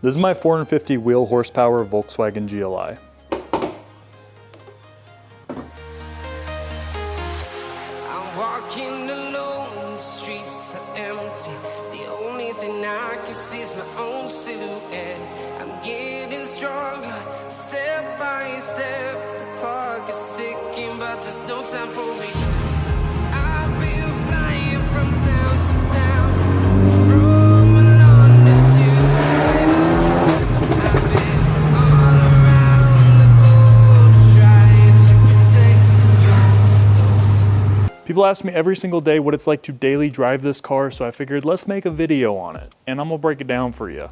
This is my 450 wheel horsepower Volkswagen GLI. I'm walking alone, the streets are empty. The only thing I can see is my own silhouette. I'm getting stronger, step by step. The clock is ticking, but there's no time for regrets. I've been flying from town to town, from London to Seattle. I've been all around the globe trying to protect your soul. People ask me every single day what it's like to daily drive this car, so I figured let's make a video on it, and I'm gonna break it down for you.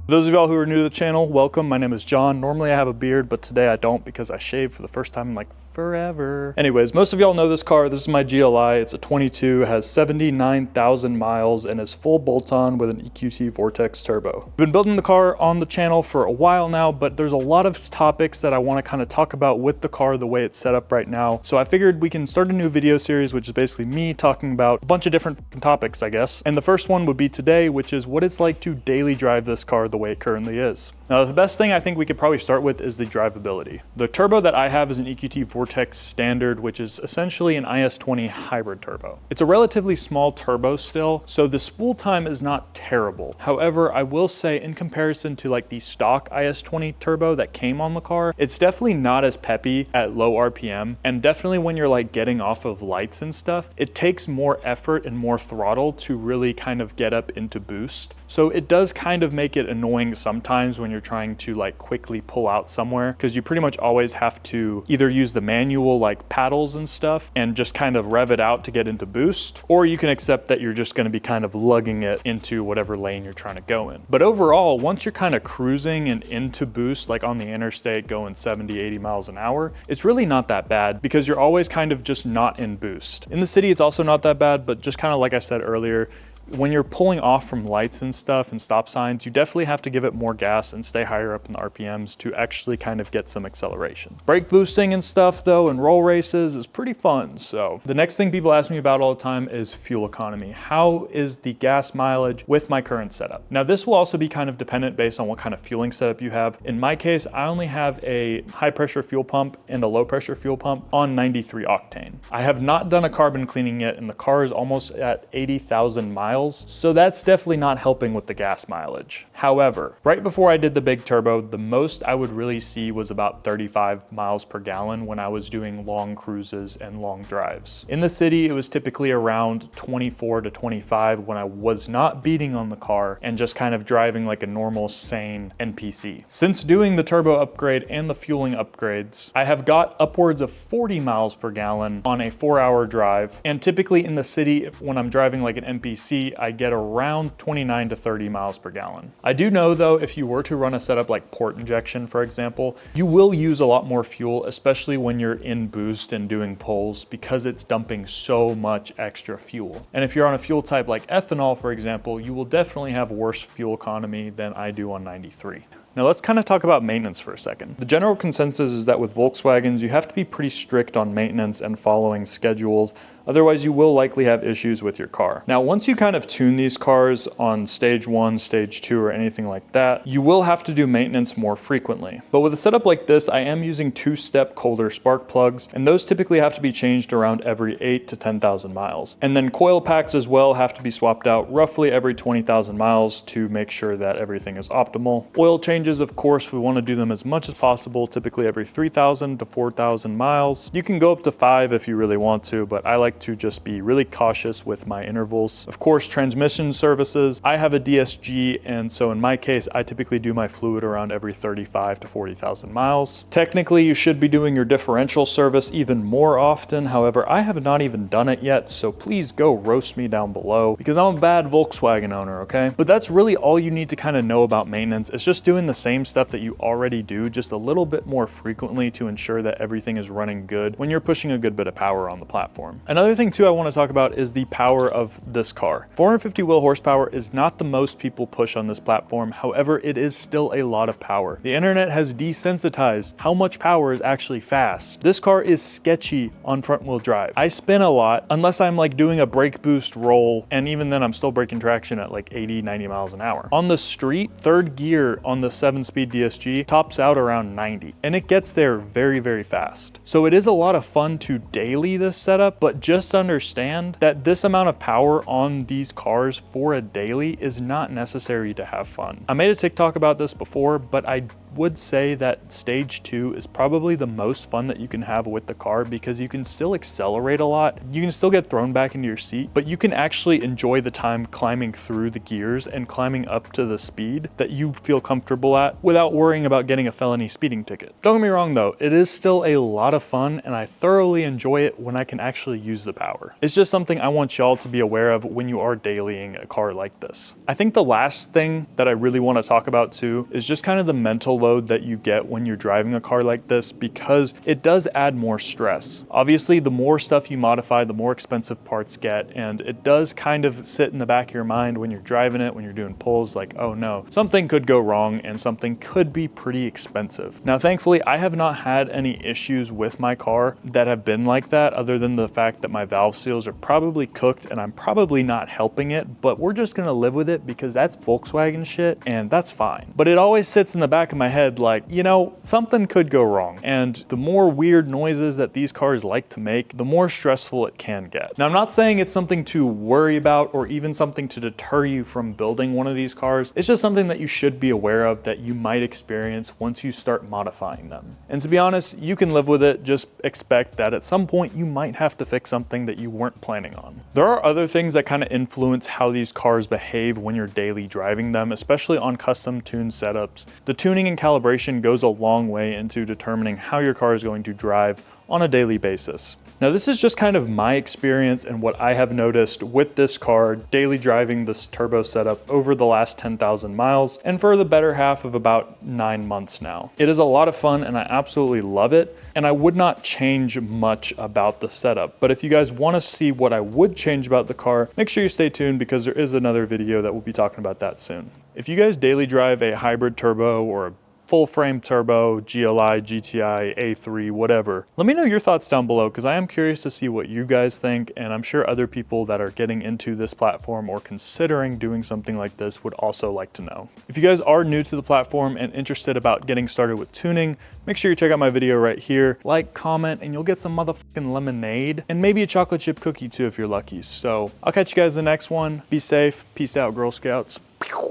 For those of y'all who are new to the channel, welcome. My name is John. Normally I have a beard, but today I don't because I shaved for the first time in like forever. Anyways, most of y'all know this car. This is my GLI. It's a 22, has 79,000 miles, and is full bolt-on with an EQT Vortex turbo. I've been building the car on the channel for a while now, but there's a lot of topics that I want to kind of talk about with the car the way it's set up right now. So I figured we can start a new video series, which is basically me talking about a bunch of different topics, I guess. And the first one would be today, which is what it's like to daily drive this car the way it currently is. Now, the best thing I think we could probably start with is the drivability. The turbo that I have is an EQT Vortex Standard, which is essentially an IS20 hybrid turbo. It's a relatively small turbo still, so the spool time is not terrible. However, I will say in comparison to like the stock IS20 turbo that came on the car, it's definitely not as peppy at low RPM, and definitely when you're like getting off of lights and stuff, it takes more effort and more throttle to really kind of get up into boost. So it does kind of make it annoying sometimes when you're trying to like quickly pull out somewhere, because you pretty much always have to either use the manual like paddles and stuff and just kind of rev it out to get into boost, or you can accept that you're just going to be kind of lugging it into whatever lane you're trying to go in. But overall, once you're kind of cruising and into boost, like on the interstate going 70, 80 miles an hour, it's really not that bad because you're always kind of just not in boost. In the city, it's also not that bad, but just kind of like I said earlier, when you're pulling off from lights and stuff and stop signs, you definitely have to give it more gas and stay higher up in the RPMs to actually kind of get some acceleration. Brake boosting and stuff though, and roll races is pretty fun. So the next thing people ask me about all the time is fuel economy. How is the gas mileage with my current setup? Now this will also be kind of dependent based on what kind of fueling setup you have. In my case, I only have a high pressure fuel pump and a low pressure fuel pump on 93 octane. I have not done a carbon cleaning yet, and the car is almost at 80,000 miles. So that's definitely not helping with the gas mileage. However, right before I did the big turbo, the most I would really see was about 35 miles per gallon when I was doing long cruises and long drives. In the city, it was typically around 24 to 25 when I was not beating on the car and just kind of driving like a normal, sane NPC. Since doing the turbo upgrade and the fueling upgrades, I have got upwards of 40 miles per gallon on a 4-hour drive. And typically in the city, when I'm driving like an NPC, I get around 29 to 30 miles per gallon. I do know though, if you were to run a setup like port injection, for example, you will use a lot more fuel, especially when you're in boost and doing pulls, because it's dumping so much extra fuel. And if you're on a fuel type like ethanol, for example, you will definitely have worse fuel economy than I do on 93. Now let's kind of talk about maintenance for a second. The general consensus is that with Volkswagens, you have to be pretty strict on maintenance and following schedules. Otherwise, you will likely have issues with your car. Now, once you kind of tune these cars on stage 1, stage 2, or anything like that, you will have to do maintenance more frequently. But with a setup like this, I am using 2-step Kohler spark plugs, and those typically have to be changed around every 8 to 10,000 miles. And then coil packs as well have to be swapped out roughly every 20,000 miles to make sure that everything is optimal. Oil changes, of course, we want to do them as much as possible, typically every 3,000 to 4,000 miles. You can go up to 5 if you really want to, but I like to just be really cautious with my intervals. Of course, transmission services. I have a DSG, and so in my case, I typically do my fluid around every 35 to 40,000 miles. Technically, you should be doing your differential service even more often. However, I have not even done it yet, so please go roast me down below because I'm a bad Volkswagen owner, okay? But that's really all you need to kind of know about maintenance. It's just doing the the same stuff that you already do just a little bit more frequently to ensure that everything is running good when you're pushing a good bit of power on the platform. Another thing too I want to talk about is the power of this car. 450 wheel horsepower is not the most people push on this platform. However, it is still a lot of power. The internet has desensitized how much power is actually fast. This car is sketchy on front wheel drive. I spin a lot unless I'm like doing a brake boost roll, and even then I'm still breaking traction at like 80, 90 miles an hour. On the street, third gear on the 7-speed DSG tops out around 90, and it gets there very, very fast. So it is a lot of fun to daily this setup, but just understand that this amount of power on these cars for a daily is not necessary to have fun. I made a TikTok about this before, but I would say that stage 2 is probably the most fun that you can have with the car, because you can still accelerate a lot. You can still get thrown back into your seat, but you can actually enjoy the time climbing through the gears and climbing up to the speed that you feel comfortable at without worrying about getting a felony speeding ticket. Don't get me wrong though, it is still a lot of fun and I thoroughly enjoy it when I can actually use the power. It's just something I want y'all to be aware of when you are dailying a car like this. I think the last thing that I really want to talk about too is just kind of the mental load that you get when you're driving a car like this, because it does add more stress. Obviously, the more stuff you modify, the more expensive parts get, and it does kind of sit in the back of your mind when you're driving it, when you're doing pulls, like, oh no, something could go wrong and something could be pretty expensive. Now, thankfully, I have not had any issues with my car that have been like that, other than the fact that my valve seals are probably cooked and I'm probably not helping it, but we're just gonna live with it because that's Volkswagen shit and that's fine. But it always sits in the back of my head like, you know, something could go wrong. And the more weird noises that these cars like to make, the more stressful it can get. Now, I'm not saying it's something to worry about or even something to deter you from building one of these cars. It's just something that you should be aware of that you might experience once you start modifying them. And to be honest, you can live with it. Just expect that at some point you might have to fix something that you weren't planning on. There are other things that kind of influence how these cars behave when you're daily driving them, especially on custom tuned setups. The tuning and calibration goes a long way into determining how your car is going to drive on a daily basis. Now, this is just kind of my experience and what I have noticed with this car daily driving this turbo setup over the last 10,000 miles and for the better half of about 9 months now. It is a lot of fun and I absolutely love it, and I would not change much about the setup. But if you guys want to see what I would change about the car, make sure you stay tuned because there is another video that we'll be talking about that soon. If you guys daily drive a hybrid turbo or a full frame turbo, GLI, GTI, A3, whatever, let me know your thoughts down below because I am curious to see what you guys think, and I'm sure other people that are getting into this platform or considering doing something like this would also like to know. If you guys are new to the platform and interested about getting started with tuning, make sure you check out my video right here, like, comment, and you'll get some motherfucking lemonade and maybe a chocolate chip cookie too if you're lucky. So I'll catch you guys in the next one. Be safe. Peace out, Girl Scouts. Pew.